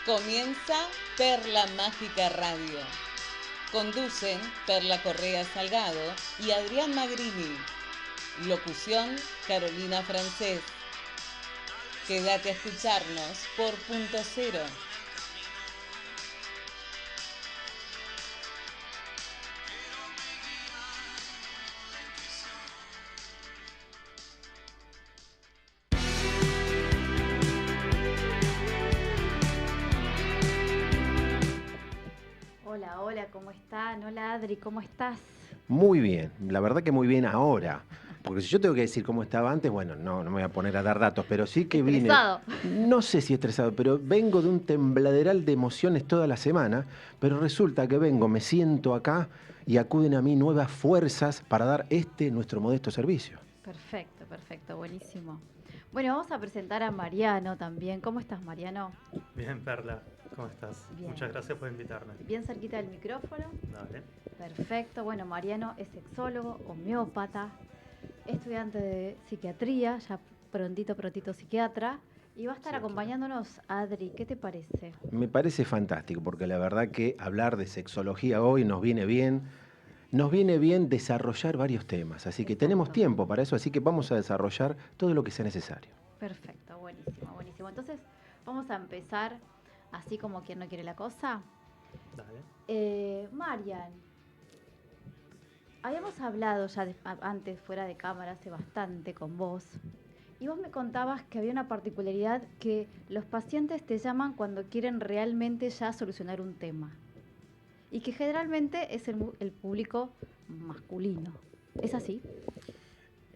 Comienza Perla Mágica Radio. Conducen Perla Correa Salgado y Adrián Magrini. Locución Carolina Francés. Quédate a escucharnos por Punto Cero. Hola, hola, ¿cómo están? Hola Adri, ¿cómo estás? Muy bien, la verdad que muy bien ahora. Porque si yo tengo que decir cómo estaba antes, bueno, no me voy a poner a dar datos, pero sí que vine, Estresado. no sé si estresado, pero vengo de un tembladeral de emociones toda la semana, pero resulta que vengo, me siento acá y acuden a mí nuevas fuerzas para dar nuestro modesto servicio. Perfecto, perfecto, buenísimo. Bueno, vamos a presentar a Mariano también. ¿Cómo estás, Mariano? Bien, Perla, ¿cómo estás? Bien. Muchas gracias por invitarme. Bien cerquita del micrófono. Dale. Perfecto. Bueno, Mariano es sexólogo, homeópata, estudiante de psiquiatría, ya prontito psiquiatra, y va a estar Sí, acompañándonos, Adri. ¿Qué te parece? Me parece fantástico, porque la verdad que hablar de sexología hoy nos viene bien desarrollar varios temas, así que tenemos Exacto. tiempo para eso, así que vamos a desarrollar todo lo que sea necesario. Perfecto, buenísimo, buenísimo. Entonces, vamos a empezar así como quien no quiere la cosa. Dale. Marian, habíamos hablado ya antes, fuera de cámara, hace bastante con vos, y vos me contabas que había una particularidad que los pacientes te llaman cuando quieren realmente ya solucionar un tema, y que generalmente es el público masculino. ¿Es así?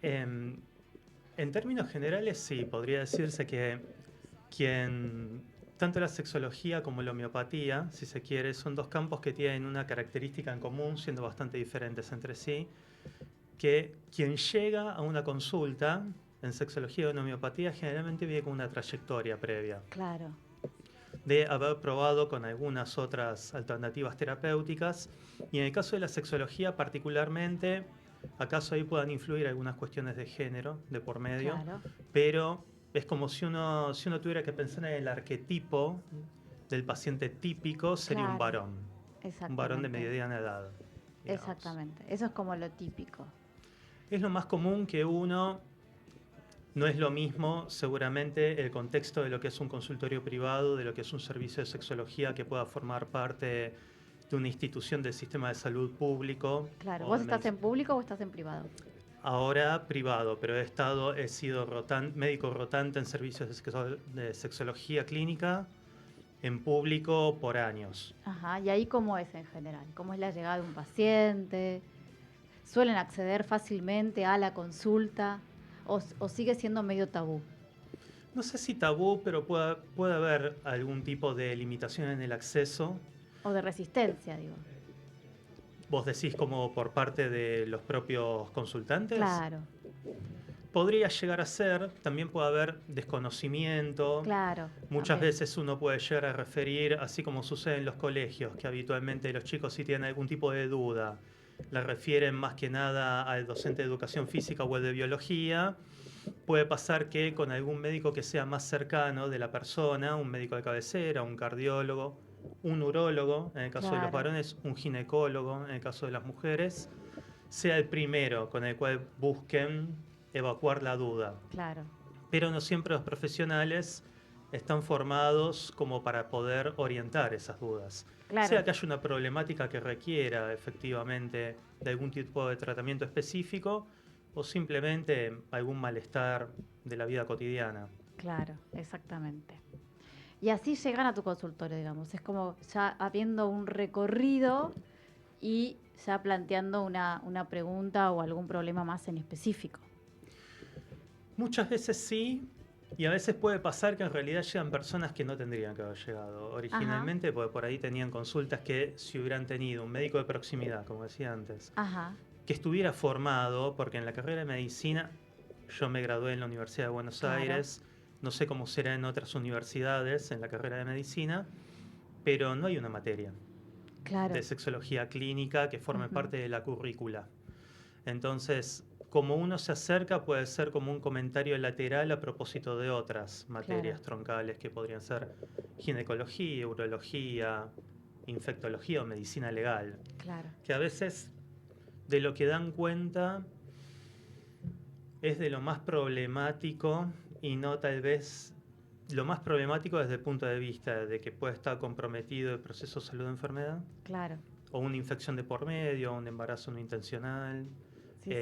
Em, en términos generales, sí, podría decirse que tanto la sexología como la homeopatía, si se quiere, son dos campos que tienen una característica en común, siendo bastante diferentes entre sí, que quien llega a una consulta en sexología o en homeopatía generalmente viene con una trayectoria previa Claro. de haber probado con algunas otras alternativas terapéuticas, y en el caso de la sexología particularmente, acaso ahí puedan influir algunas cuestiones de género de por medio, Claro. pero es como si uno tuviera que pensar en el arquetipo del paciente típico, sería Claro. un varón de Exactamente. mediana edad, digamos. Exactamente. Eso es como lo típico. Es lo más común que uno. No es lo mismo, seguramente, el contexto de lo que es un consultorio privado, de lo que es un servicio de sexología que pueda formar parte de una institución del sistema de salud público. Claro. O ¿Vos estás en público o estás en privado? ahora privado, pero he sido médico rotante en servicios de sexología clínica en público por años. Ajá. ¿Y ahí cómo es en general? ¿Cómo es la llegada de un paciente? ¿Suelen acceder fácilmente a la consulta o sigue siendo medio tabú? No sé si tabú, pero puede haber algún tipo de limitación en el acceso. O de resistencia, digo. ¿Vos decís como por parte de los propios consultantes? Claro, Podría llegar a ser, también puede haber desconocimiento. claro. Muchas También. veces uno puede llegar a referir, así como sucede en los colegios, que habitualmente los chicos, si tienen algún tipo de duda, la refieren más que nada al docente de educación física o el de biología. Puede pasar que con algún médico que sea más cercano de la persona, un médico de cabecera, un cardiólogo, un urólogo, en el caso de los Claro, varones, un ginecólogo, en el caso de las mujeres, sea el primero con el cual busquen evacuar la duda. claro, Pero no siempre los profesionales están formados como para poder orientar esas dudas. claro. Sea que haya una problemática que requiera efectivamente de algún tipo de tratamiento específico o simplemente algún malestar de la vida cotidiana. Claro, exactamente. Y así llegan a tu consultorio, digamos. Es como ya habiendo un recorrido y ya planteando una pregunta o algún problema más en específico. Muchas veces sí, y a veces puede pasar que en realidad llegan personas que no tendrían que haber llegado Ajá, originalmente, porque por ahí tenían consultas que si hubieran tenido un médico de proximidad, como decía antes, ajá, que estuviera formado, porque en la carrera de medicina yo me gradué en la Universidad de Buenos claro, Aires, no sé cómo será en otras universidades en la carrera de medicina, pero no hay una materia claro. de sexología clínica que forme Ujú. parte de la currícula. Entonces, como uno se acerca puede ser como un comentario lateral a propósito de otras materias troncales que podrían ser ginecología, urología, infectología o medicina legal. Claro. Que a veces de lo que dan cuenta es de lo más problemático y no tal vez lo más problemático desde el punto de vista de que puede estar comprometido el proceso salud-enfermedad. Claro. O una infección de por medio, un embarazo no intencional, Sí,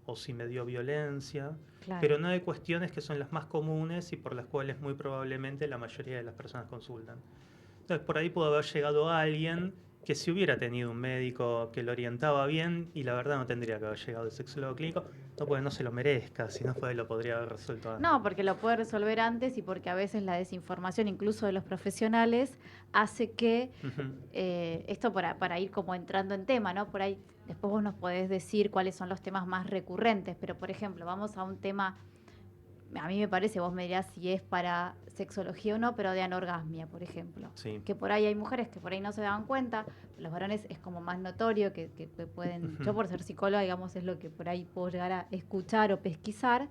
o si me dio violencia, claro. pero no hay cuestiones que son las más comunes y por las cuales muy probablemente la mayoría de las personas consultan. Entonces por ahí pudo haber llegado alguien que si hubiera tenido un médico que lo orientaba bien, y la verdad no tendría que haber llegado el sexólogo clínico, no porque no se lo merezca, si no lo podría haber resuelto antes. No, porque lo puede resolver antes y porque a veces la desinformación, incluso de los profesionales, hace que esto para ir como entrando en tema, ¿no? Por ahí después vos nos podés decir cuáles son los temas más recurrentes, pero por ejemplo, vamos a un tema, a mí me parece, vos me dirás si es para sexología o no, pero de anorgasmia, por ejemplo. Sí. Que por ahí hay mujeres que por ahí no se dan cuenta, los varones es como más notorio que pueden, yo por ser psicóloga, digamos, es lo que por ahí puedo llegar a escuchar o pesquisar,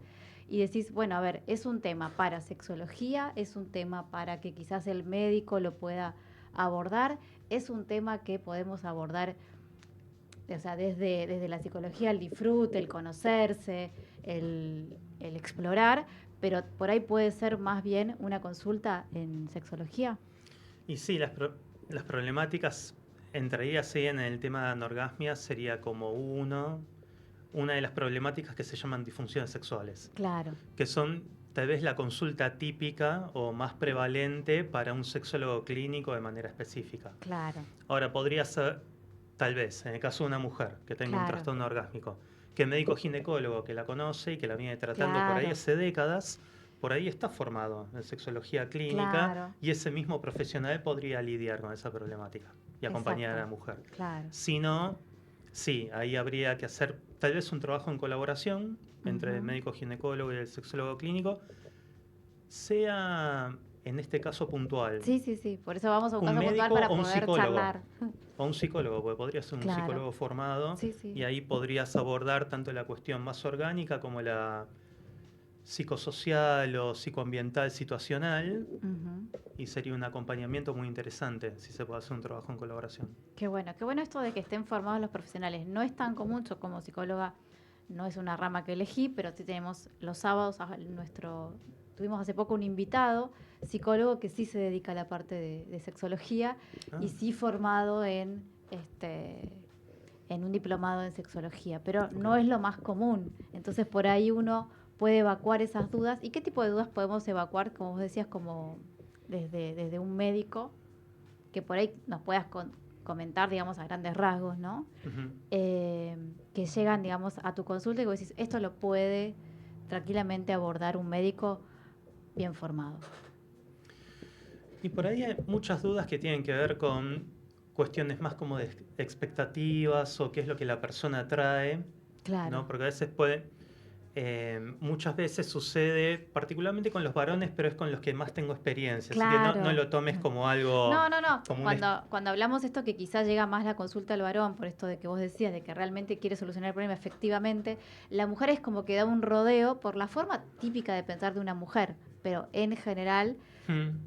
y decís, bueno, a ver, es un tema para sexología, es un tema para que quizás el médico lo pueda abordar, es un tema que podemos abordar, o sea, desde la psicología, el disfrute, el conocerse, el explorar, pero por ahí puede ser más bien una consulta en sexología. Y sí, las problemáticas entrarías en el tema de anorgasmia sería como una de las problemáticas que se llaman disfunciones sexuales. Claro. Que son tal vez la consulta típica o más prevalente para un sexólogo clínico de manera específica. Claro. Ahora, podría ser, tal vez, en el caso de una mujer que tenga un trastorno orgásmico, que el médico ginecólogo que la conoce y que la viene tratando por ahí hace décadas, por ahí está formado en sexología clínica y ese mismo profesional podría lidiar con esa problemática y acompañar a la mujer. Claro. Si no, sí, ahí habría que hacer tal vez un trabajo en colaboración entre el médico ginecólogo y el sexólogo clínico, sea en este caso puntual. Sí, por eso vamos a un caso médico puntual para o un poder psicólogo, charlar. O un psicólogo, porque podría ser un psicólogo formado y ahí podrías abordar tanto la cuestión más orgánica como la psicosocial o psicoambiental situacional, y sería un acompañamiento muy interesante si se puede hacer un trabajo en colaboración. Qué bueno esto de que estén formados los profesionales. No es tan común, yo como psicóloga no es una rama que elegí, pero sí tenemos los sábados tuvimos hace poco un invitado psicólogo que sí se dedica a la parte de sexología y sí formado en un diplomado en sexología, pero no es lo más común. Entonces por ahí uno puede evacuar esas dudas. ¿Y qué tipo de dudas podemos evacuar, como vos decías, como desde un médico, que por ahí nos puedas comentar, digamos, a grandes rasgos, ¿no? Que llegan, digamos, a tu consulta y vos decís, esto lo puede tranquilamente abordar un médico bien formado. Y por ahí hay muchas dudas que tienen que ver con cuestiones más como de expectativas o qué es lo que la persona trae. Claro. ¿No? Porque a veces muchas veces sucede, particularmente con los varones, pero es con los que más tengo experiencia. Claro. Así que no lo tomes como algo... No. Como cuando hablamos de esto, que quizás llega más la consulta al varón, por esto de que vos decías, de que realmente quiere solucionar el problema, efectivamente, la mujer es como que da un rodeo por la forma típica de pensar de una mujer, pero en general...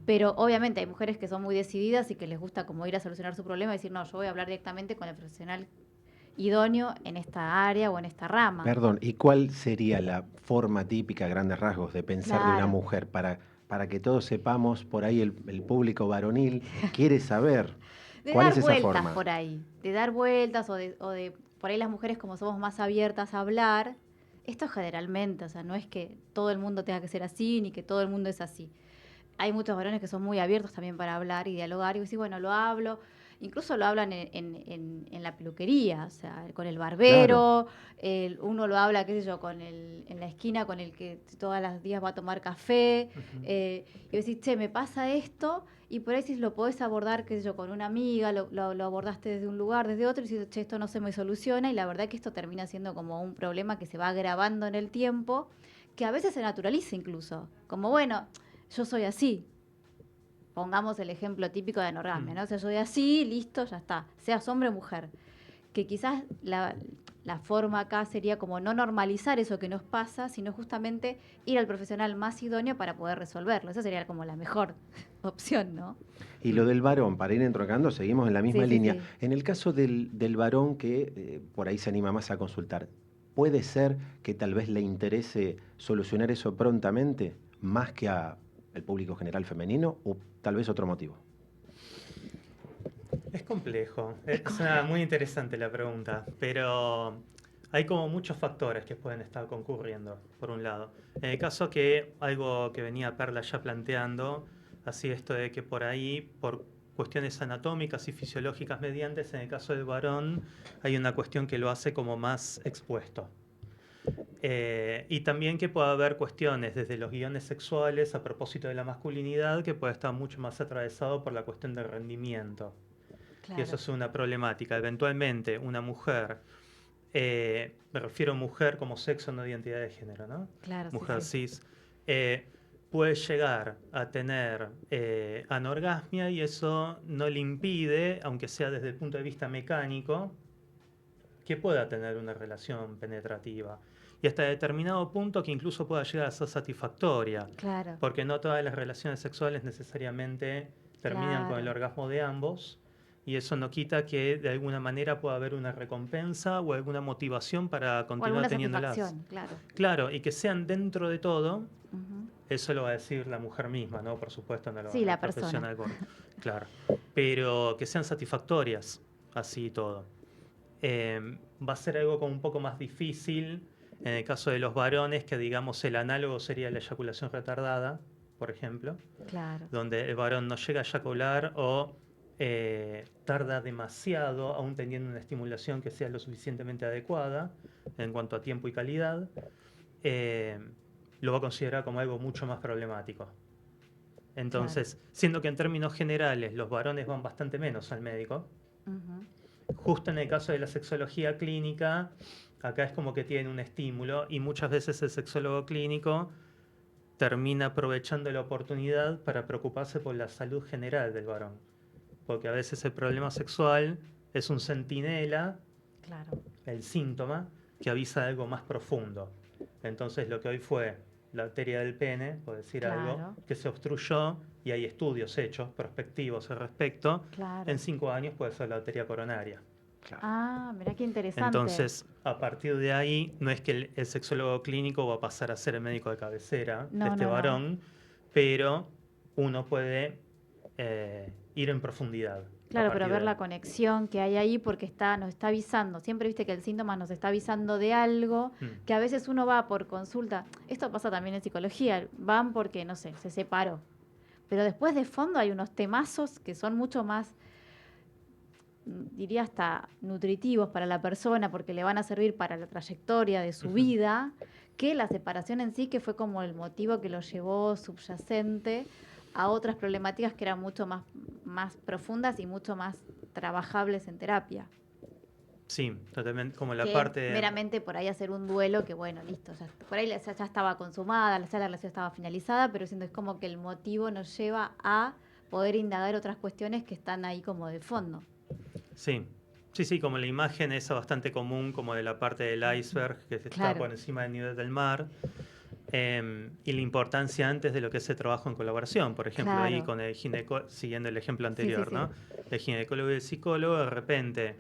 Pero obviamente hay mujeres que son muy decididas y que les gusta como ir a solucionar su problema y decir, no, yo voy a hablar directamente con el profesional idóneo en esta área o en esta rama. Perdón, ¿y cuál sería la forma típica, a grandes rasgos, de pensar de una mujer? Para que todos sepamos, por ahí el público varonil quiere saber cuál es esa forma. De dar vueltas por ahí, de dar vueltas o de por ahí las mujeres como somos más abiertas a hablar, esto generalmente, o sea, no es que todo el mundo tenga que ser así ni que todo el mundo es así. Hay muchos varones que son muy abiertos también para hablar y dialogar y decir, bueno, lo hablo. Incluso lo hablan en la peluquería, o sea, con el barbero, uno lo habla, qué sé yo, en la esquina con el que todos los días va a tomar café, y decís, che, me pasa esto, y por ahí si lo podés abordar, qué sé yo, con una amiga, lo abordaste desde un lugar, desde otro, y dices, che, esto no se me soluciona, y la verdad que esto termina siendo como un problema que se va agravando en el tiempo, que a veces se naturaliza incluso, como bueno, yo soy así. Pongamos el ejemplo típico de anorgasmia, ¿no? O sea, yo soy así, listo, ya está. Seas hombre o mujer. Que quizás la forma acá sería como no normalizar eso que nos pasa, sino justamente ir al profesional más idóneo para poder resolverlo. Esa sería como la mejor opción, ¿no? Y lo del varón, para ir entrocando, seguimos en la misma Sí, sí, línea. sí. En el caso del varón que por ahí se anima más a consultar, ¿puede ser que tal vez le interese solucionar eso prontamente más que al público general femenino o tal vez otro motivo? Es complejo. Muy interesante la pregunta, pero hay como muchos factores que pueden estar concurriendo, por un lado. En el caso que algo que venía Perla ya planteando, así esto de que por ahí, por cuestiones anatómicas y fisiológicas mediantes, en el caso del varón hay una cuestión que lo hace como más expuesto. Y también que puede haber cuestiones desde los guiones sexuales a propósito de la masculinidad que puede estar mucho más atravesado por la cuestión del rendimiento. Claro. Y eso es una problemática. Eventualmente, una mujer, me refiero a mujer como sexo, no identidad de género, ¿no? Claro, Mujer sí. cis, puede llegar a tener anorgasmia y eso no le impide, aunque sea desde el punto de vista mecánico, que pueda tener una relación penetrativa. Y hasta determinado punto que incluso pueda llegar a ser satisfactoria. Claro. Porque no todas las relaciones sexuales necesariamente terminan con el Claro. orgasmo de ambos. Y eso no quita que de alguna manera pueda haber una recompensa o alguna motivación para O continuar alguna teniéndolas. satisfacción, claro. Claro, y que sean dentro de todo, Ujú. eso lo va a decir la mujer misma, ¿no? Por supuesto, no lo va Sí, a la el profesional. persona. Claro. Pero que sean satisfactorias, así y todo. Va a ser algo como un poco más difícil en el caso de los varones, que digamos el análogo sería la eyaculación retardada, por ejemplo, Claro. donde el varón no llega a eyacular o tarda demasiado aún teniendo una estimulación que sea lo suficientemente adecuada en cuanto a tiempo y calidad, lo va a considerar como algo mucho más problemático. Entonces, siendo que en términos generales los varones van bastante menos al médico, Ujú. justo en el caso de la sexología clínica, acá es como que tienen un estímulo y muchas veces el sexólogo clínico termina aprovechando la oportunidad para preocuparse por la salud general del varón. Porque a veces el problema sexual es un centinela, Claro. el síntoma, que avisa de algo más profundo. Entonces lo que hoy fue la arteria del pene, por decir algo, Claro. que se obstruyó y hay estudios hechos, prospectivos al respecto, Claro. en 5 años puede ser la arteria coronaria. Claro. Ah, mirá qué interesante. Entonces, a partir de ahí, no es que el sexólogo clínico va a pasar a ser el médico de cabecera de No, este no, no. varón, pero uno puede ir en profundidad. Claro, a pero partir ver de la ahí. conexión que hay ahí porque nos está avisando. Siempre viste que el síntoma nos está avisando de algo, Mm. que a veces uno va por consulta. Esto pasa también en psicología. Van porque, no sé, se separó. Pero después de fondo hay unos temazos que son mucho más, diría hasta nutritivos para la persona porque le van a servir para la trayectoria de su Ujú. vida, que la separación en sí, que fue como el motivo que lo llevó subyacente a otras problemáticas que eran mucho más profundas y mucho más trabajables en terapia. Sí, totalmente, como la Que parte... meramente por ahí hacer un duelo que, bueno, listo, por ahí ya estaba consumada, ya la relación estaba finalizada, pero siento es como que el motivo nos lleva a poder indagar otras cuestiones que están ahí como de fondo. Sí, sí, sí, como la imagen esa bastante común, como de la parte del iceberg que está Claro. por encima del nivel del mar, y la importancia antes de lo que es el trabajo en colaboración. Por ejemplo, ahí Claro. con el ginecólogo, siguiendo el ejemplo Sí, sí, anterior, sí. ¿no? El ginecólogo y el psicólogo, de repente,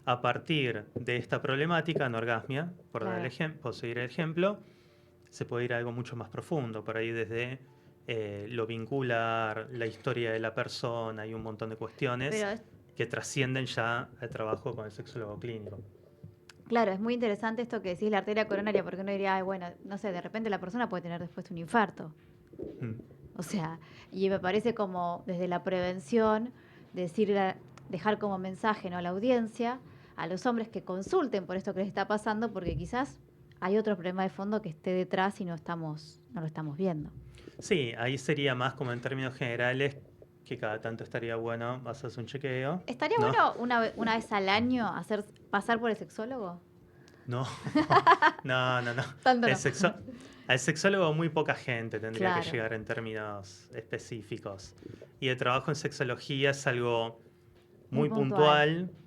a partir de esta problemática, anorgasmia, por dar el Claro. por seguir el ejemplo, se puede ir a algo mucho más profundo, por ahí desde lo vincular, la historia de la persona y un montón de cuestiones Pero que trascienden ya al trabajo con el sexólogo clínico. claro, es muy interesante esto que decís, la arteria coronaria, porque uno diría, ay, bueno, no sé, de repente la persona puede tener después un infarto. Mm. O sea, y me parece como desde la prevención, dejar como mensaje, ¿no?, a la audiencia, a los hombres que consulten por esto que les está pasando, porque quizás hay otro problema de fondo que esté detrás y no lo estamos viendo. Sí, ahí sería más como en términos generales que cada tanto estaría bueno hacerse un chequeo. ¿Estaría ¿no? bueno una vez al año pasar por el sexólogo? No, no. Tanto El no. al sexólogo muy poca gente tendría Claro. que llegar en términos específicos. Y el trabajo en sexología es algo muy Muy puntual. puntual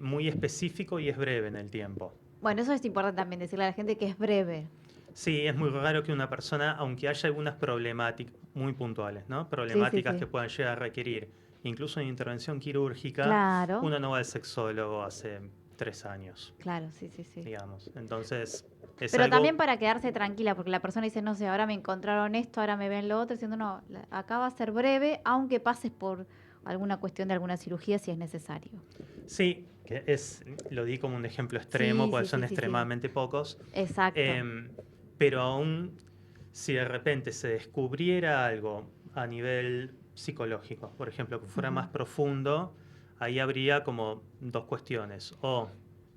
muy específico y es breve en el tiempo. Bueno, eso es importante también, decirle a la gente que es breve. Sí, es muy raro que una persona, aunque haya algunas problemáticas muy puntuales, ¿no? Sí, Problemáticas sí. que puedan llegar a requerir incluso una intervención quirúrgica, Claro, uno no va al sexólogo hace 3 años, claro, sí. digamos. Entonces, es Pero también algo... para quedarse tranquila, porque la persona dice, no sé, ahora me encontraron esto, ahora me ven lo otro, diciendo, no, acá va a ser breve, aunque pases por alguna cuestión de alguna cirugía si es necesario. Sí, que es, lo di como un ejemplo extremo, Sí, porque sí, son sí, sí, sí. extremadamente pocos. Exacto. Pero aún si de repente se descubriera algo a nivel psicológico, por ejemplo, que fuera Ujú. más profundo, ahí habría como dos cuestiones. O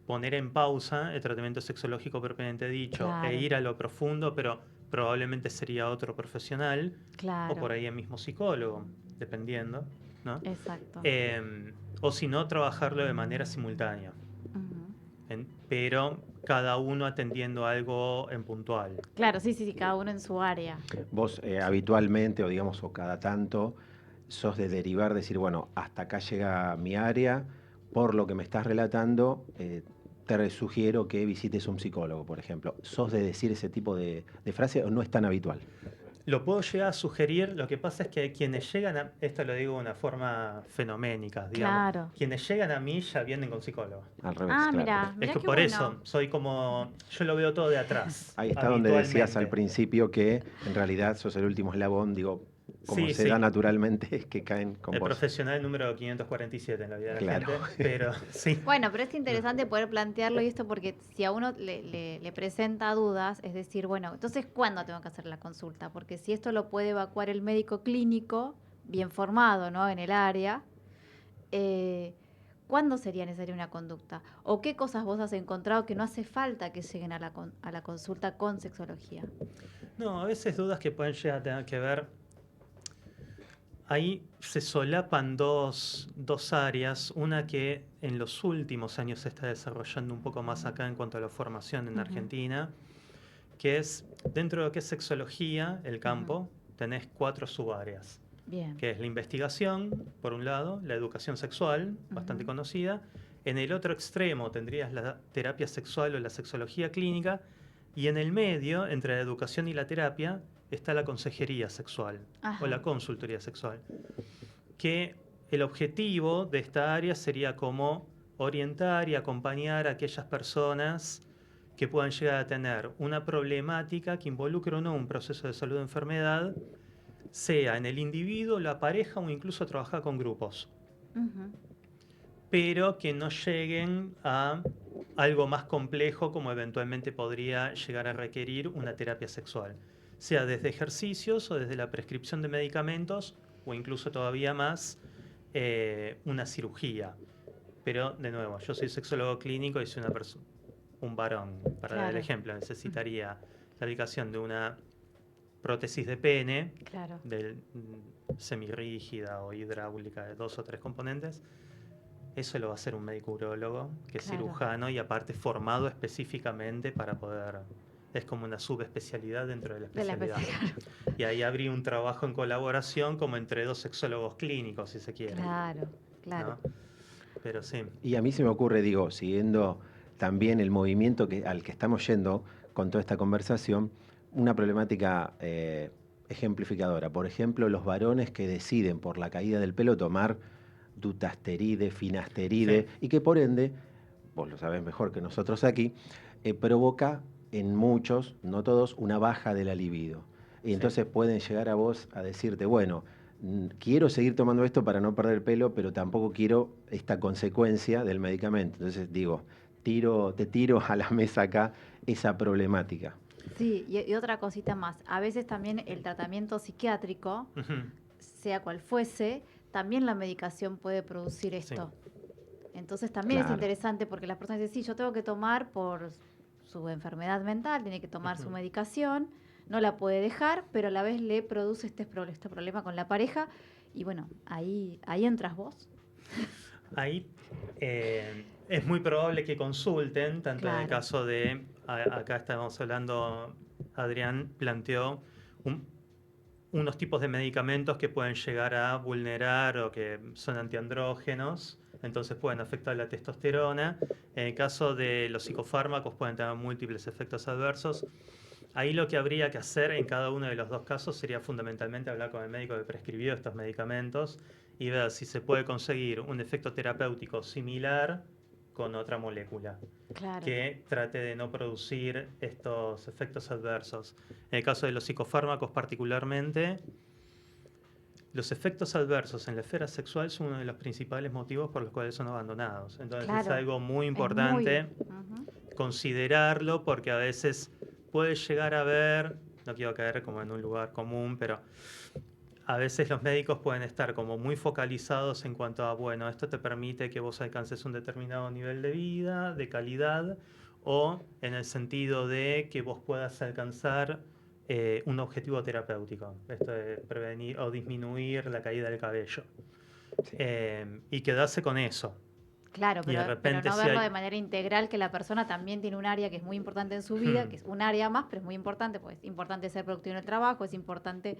poner en pausa el tratamiento sexológico propiamente dicho e Claro, ir a lo profundo, pero probablemente sería otro profesional, o claro, por ahí el mismo psicólogo, dependiendo, ¿no? exacto. O si no, trabajarlo de manera simultánea, Ujú. pero cada uno atendiendo algo en puntual. Claro, sí, cada uno en su área. Vos habitualmente, o digamos, o cada tanto, sos de derivar, decir, bueno, hasta acá llega mi área, por lo que me estás relatando, te sugiero que visites un psicólogo, por ejemplo. ¿Sos de decir ese tipo de frase o no es tan habitual? Lo puedo llegar a sugerir, lo que pasa es que quienes llegan a, esto lo digo de una forma fenoménica, digamos, Claro. quienes llegan a mí ya vienen con psicólogo. Al revés, Ah, claro. mira, Es mira que qué por eso bueno. soy como, yo lo veo todo de atrás, Ahí está donde decías al habitualmente. principio que en realidad sos el último eslabón, digo, como Sí, se da sí, naturalmente, es que caen con el vos. profesional número 547 en la vida de la Claro. gente, pero sí. Bueno, pero es No. interesante poder plantearlo y esto porque si a uno le presenta dudas, es decir, bueno, entonces, ¿cuándo tengo que hacer la consulta? Porque si esto lo puede evacuar el médico clínico, bien formado, ¿no? En el área, eh, ¿cuándo sería necesaria una conducta? ¿O qué cosas vos has encontrado que no hace falta que lleguen a a la consulta con sexología? No, a veces dudas que pueden llegar a tener que ver. Ahí se solapan dos áreas, una que en los últimos años se está desarrollando un poco más acá en cuanto a la formación en Ujú, Argentina, que es dentro de lo que es sexología, el ujú. campo, tenés 4 subáreas, Bien. que es la investigación, por un lado, la educación sexual, bastante Ujú. conocida. En el otro extremo tendrías la terapia sexual o la sexología clínica, y en el medio, entre la educación y la terapia, está la consejería sexual o Ajá. la consultoría sexual, que el objetivo de esta área sería como orientar y acompañar a aquellas personas que puedan llegar a tener una problemática que involucre o no un proceso de salud o enfermedad, sea en el individuo, la pareja o incluso trabajar con grupos, Ujú. pero que no lleguen a algo más complejo como eventualmente podría llegar a requerir una terapia sexual, sea desde ejercicios o desde la prescripción de medicamentos o incluso todavía más una cirugía. Pero de nuevo, yo soy sexólogo clínico y soy un varón. Para dar el Claro. ejemplo, necesitaría la aplicación de una prótesis de pene, Claro. semirrígida o hidráulica de 2 o 3 componentes. Eso lo va a hacer un médico urólogo, que es Claro. cirujano y aparte formado específicamente para poder... Es como una subespecialidad dentro de la De la especialidad. especialidad. Y ahí habría un trabajo en colaboración como entre dos sexólogos clínicos, si se quiere, Claro, claro. ¿no? Pero sí. Y a mí se me ocurre, digo, siguiendo también el movimiento al que estamos yendo con toda esta conversación, una problemática ejemplificadora. Por ejemplo, los varones que deciden por la caída del pelo tomar dutasteride, Sí. finasteride, y que por ende, vos lo sabés mejor que nosotros aquí, provoca en muchos, no todos, una baja de la libido. Y Sí. entonces pueden llegar a vos a decirte, bueno, quiero seguir tomando esto para no perder pelo, pero tampoco quiero esta consecuencia del medicamento. Entonces digo, te tiro a la mesa acá esa problemática. Sí, y otra cosita más. A veces también el tratamiento psiquiátrico, Ujú. sea cual fuese, también la medicación puede producir Sí. esto. Entonces también es Claro. interesante porque las personas dicen, sí, yo tengo que tomar por su enfermedad mental, tiene que tomar su Ujú. medicación, no la puede dejar, pero a la vez le produce este problema con la pareja. Y bueno, ahí entras vos. Ahí es muy probable que consulten, tanto en el Claro. caso de, acá estamos hablando, Adrián planteó un- unos tipos de medicamentos que pueden llegar a vulnerar o que son antiandrógenos, entonces pueden afectar la testosterona. En el caso de los psicofármacos pueden tener múltiples efectos adversos. Ahí lo que habría que hacer en cada uno de los dos casos sería fundamentalmente hablar con el médico que prescribió estos medicamentos y ver si se puede conseguir un efecto terapéutico similar con otra molécula Claro. que trate de no producir estos efectos adversos. En el caso de los psicofármacos particularmente, los efectos adversos en la esfera sexual son uno de los principales motivos por los cuales son abandonados. Entonces es Claro. algo muy Es importante Ujú. considerarlo, porque a veces puede llegar a ver, no quiero caer como en un lugar común, pero a veces los médicos pueden estar como muy focalizados en cuanto a, bueno, esto te permite que vos alcances un determinado nivel de vida, de calidad, o en el sentido de que vos puedas alcanzar un objetivo terapéutico, esto de prevenir o disminuir la caída del cabello. Sí. Y quedarse con eso. Claro, Y de pero repente no si verlo hay- de manera integral, que la persona también tiene un área que es muy importante en su vida, que es un área más, pero es muy importante, pues es importante ser productivo en el trabajo, es importante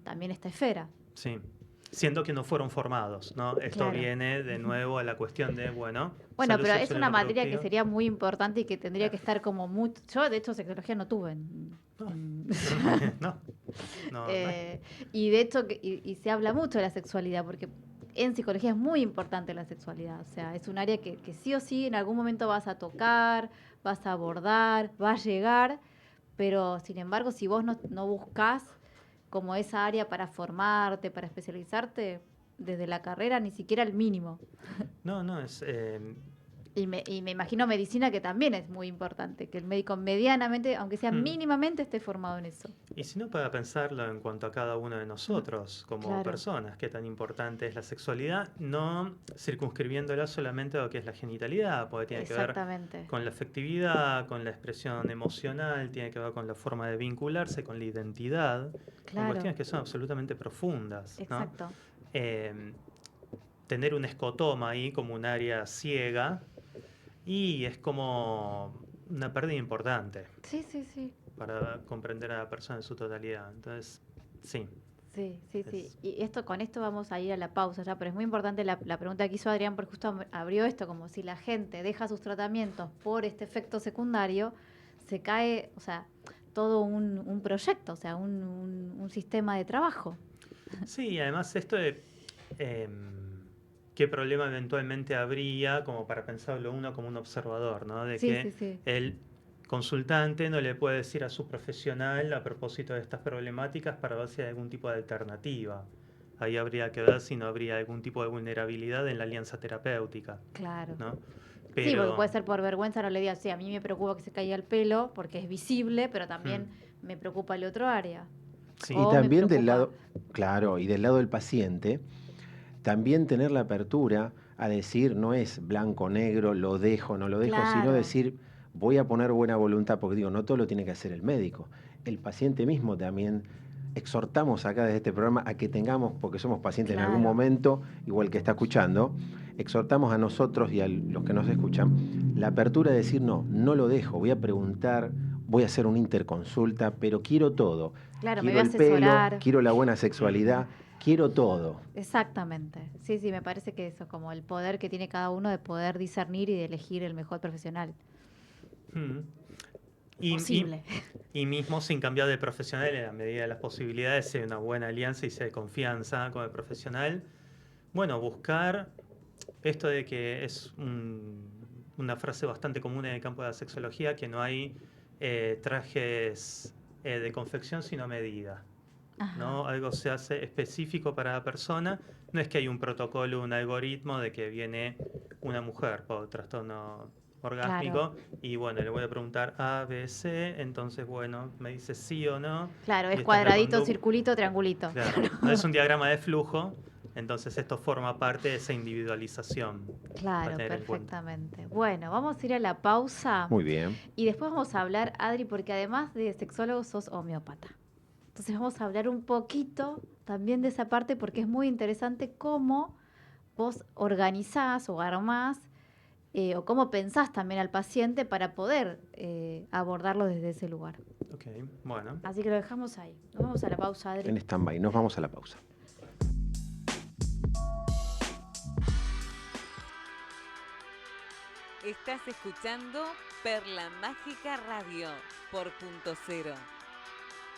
también esta esfera. Sí, siendo que no fueron formados, ¿no? Esto Claro. viene de nuevo a la cuestión de, bueno, Bueno, salud pero es sexual y una materia que reproductiva. sería muy importante y que tendría que estar como muy... Yo, de hecho, sexología no tuve. No. en- No. y de hecho, y se habla mucho de la sexualidad, porque en psicología es muy importante la sexualidad. O sea, es un área que sí o sí en algún momento vas a tocar, vas a abordar, va a llegar, pero sin embargo, si vos no buscás como esa área para formarte, para especializarte, desde la carrera ni siquiera el mínimo. No, es... Y me imagino medicina, que también es muy importante, que el médico medianamente, aunque sea mínimamente, esté formado en eso. Y si no, para pensarlo en cuanto a cada uno de nosotros como Claro. personas, qué tan importante es la sexualidad, no circunscribiéndola solamente a lo que es la genitalidad, porque tiene que ver Exactamente. con la afectividad, con la expresión emocional, tiene que ver con la forma de vincularse, con la identidad, con Claro. cuestiones que son absolutamente profundas, ¿no? Exacto. Tener un escotoma ahí como un área ciega y es como una pérdida importante Sí, sí, sí. para comprender a la persona en su totalidad. Entonces, sí. Sí, sí, sí. Es- Y con esto vamos a ir a la pausa ya, pero es muy importante la pregunta que hizo Adrián, porque justo abrió esto, como si la gente deja sus tratamientos por este efecto secundario, se cae, o sea, todo un proyecto, o sea, un sistema de trabajo. Sí, y además esto de qué problema eventualmente habría, como para pensarlo uno como un observador, ¿no? De Sí, que sí, sí. el consultante no le puede decir a su profesional a propósito de estas problemáticas para ver si hay algún tipo de alternativa. Ahí habría que ver si no habría algún tipo de vulnerabilidad en la alianza terapéutica, Claro. ¿no? Sí, porque puede ser por vergüenza, no le digas, sí, a mí me preocupa que se caiga el pelo porque es visible, pero también me preocupa el otro área. Sí. Y O me también del preocupa- lado, claro, y del lado del paciente, también tener la apertura a decir, no es blanco, negro, lo dejo, no lo dejo, sino Claro. decir, voy a poner buena voluntad, porque digo, no todo lo tiene que hacer el médico. El paciente mismo también, exhortamos acá desde este programa a que tengamos, porque somos pacientes en algún Claro. momento, igual que está escuchando, exhortamos a nosotros y a los que nos escuchan, la apertura de decir, no lo dejo, voy a preguntar, voy a hacer una interconsulta, pero quiero todo. Claro, me Quiero voy a el pelo, asesorar. quiero la buena sexualidad, quiero todo. Exactamente. Sí, sí, me parece que eso, como el poder que tiene cada uno de poder discernir y de elegir el mejor profesional Mm. Y posible. mismo sin cambiar de profesional en la medida de las posibilidades, si hay una buena alianza y si hay confianza con el profesional. Bueno, buscar esto de que es una frase bastante común en el campo de la sexología, que no hay trajes de confección sino a medida. Ajá. ¿No? Algo se hace específico para la persona. No es que hay un protocolo, un algoritmo de que viene una mujer por trastorno orgásmico y bueno, le voy a preguntar A, B, C, entonces bueno, me dice sí o no. Claro, y es esta la cuadradito, conducta. circulito, triangulito. Claro, no es un diagrama de flujo, entonces esto forma parte de esa individualización. Claro, a tener en cuenta. perfectamente. Bueno, vamos a ir a la pausa Muy bien. y después vamos a hablar, Adri, porque además de sexólogo sos homeópata. Entonces vamos a hablar un poquito también de esa parte porque es muy interesante cómo vos organizás o armás o cómo pensás también al paciente para poder abordarlo desde ese lugar. Ok, bueno. Así que lo dejamos ahí. Nos vamos a la pausa, Adri. En stand-by, nos vamos a la pausa. Estás escuchando Perla Mágica Radio por Punto Cero.